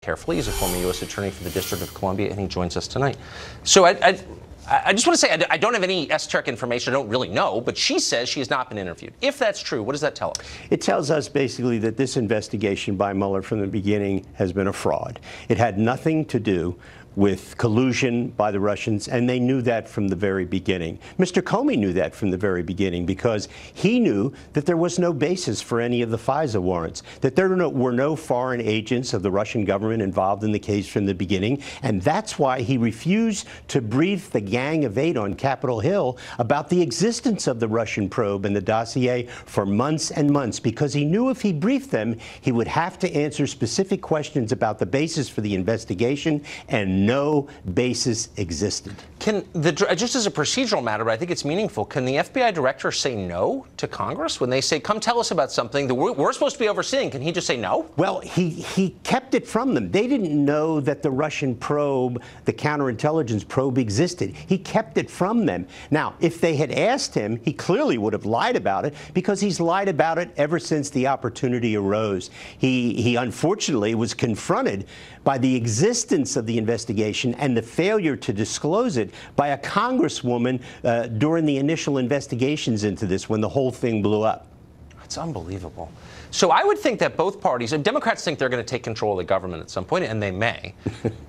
carefully. He's a former U.S. attorney for the District of Columbia, and he joins us tonight. So I just want to say I don't have any esoteric information. I don't really know, but she says she has not been interviewed. If that's true, what does that tell us? It tells us basically that this investigation by Mueller from the beginning has been a fraud. It had nothing to do with collusion by the Russians, and they knew that from the very beginning. Mr. Comey knew that from the very beginning because he knew that there was no basis for any of the FISA warrants, that there were no foreign agents of the Russian government involved in the case from the beginning, and that's why he refused to brief the Gang of Eight on Capitol Hill about the existence of the Russian probe and the dossier for months and months, because he knew if he briefed them, he would have to answer specific questions about the basis for the investigation, and no basis existed. Just as a procedural matter, but I think it's meaningful, can the FBI director say no to Congress when they say, come tell us about something that we're supposed to be overseeing? Can he just say no? Well, he kept it from them. They didn't know that the Russian probe, the counterintelligence probe, existed. He kept it from them. Now, if they had asked him, he clearly would have lied about it, because he's lied about it ever since the opportunity arose. He unfortunately was confronted by the existence of the investigation and the failure to disclose it by a congresswoman during the initial investigations into this, when the whole thing blew up. It's unbelievable. So I would think that both parties, and Democrats think they're going to take control of the government at some point, and they may.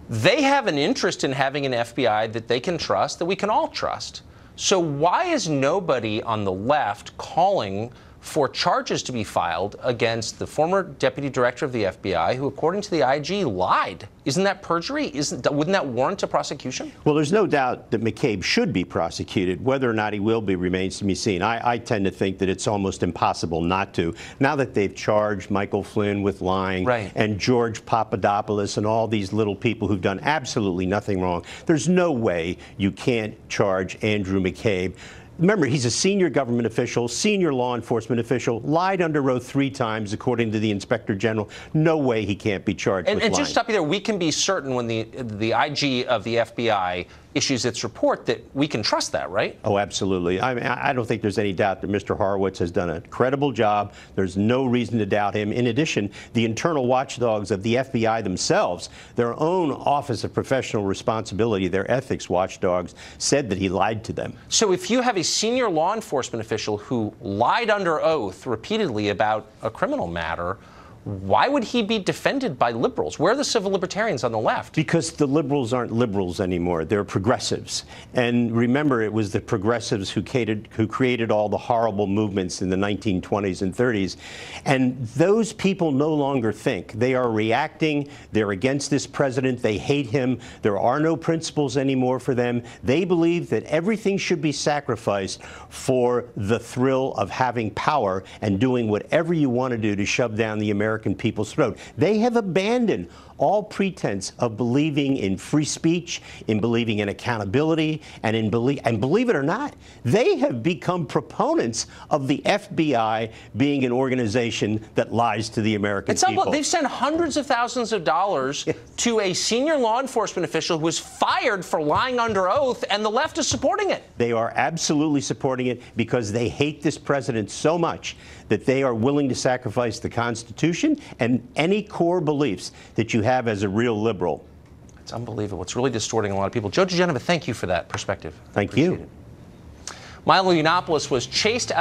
They have an interest in having an FBI that they can trust, that we can all trust. So why is nobody on the left calling for charges to be filed against the former deputy director of the FBI, who, according to the IG, lied? Isn't that perjury? Wouldn't that warrant a prosecution? Well, there's no doubt that McCabe should be prosecuted. Whether or not he will be remains to be seen. I tend to think that it's almost impossible not to. Now that they've charged Michael Flynn with lying, right, and George Papadopoulos and all these little people who've done absolutely nothing wrong, there's no way you can't charge Andrew McCabe. Remember, he's a senior government official, senior law enforcement official, lied under oath 3 times, according to the Inspector General. No way he can't be charged with lying. And just stop you there. We can be certain when the IG of the FBI issues its report that we can trust that, right? Oh, absolutely. I mean, I don't think there's any doubt that Mr. Horowitz has done a credible job. There's no reason to doubt him. In addition, the internal watchdogs of the FBI themselves, their own Office of Professional Responsibility, their ethics watchdogs, said that he lied to them. So if you have a senior law enforcement official who lied under oath repeatedly about a criminal matter, why would he be defended by liberals? Where are the civil libertarians on the left? Because the liberals aren't liberals anymore. They're progressives. And remember, it was the progressives who created all the horrible movements in the 1920s and 30s. And those people no longer think. They are reacting. They're against this president. They hate him. There are no principles anymore for them. They believe that everything should be sacrificed for the thrill of having power and doing whatever you want to do to shove down the American people's throat. They have abandoned all pretense of believing in free speech, in believing in accountability, and believe it or not, they have become proponents of the FBI being an organization that lies to the American people. They've sent hundreds of thousands of dollars to a senior law enforcement official who was fired for lying under oath, and the left is supporting it. They are absolutely supporting it because they hate this president so much that they are willing to sacrifice the Constitution and any core beliefs that you have as a real liberal. It's unbelievable. It's really distorting a lot of people. Joe Digenova, thank you for that perspective. Thank you. Milo Yiannopoulos was chased out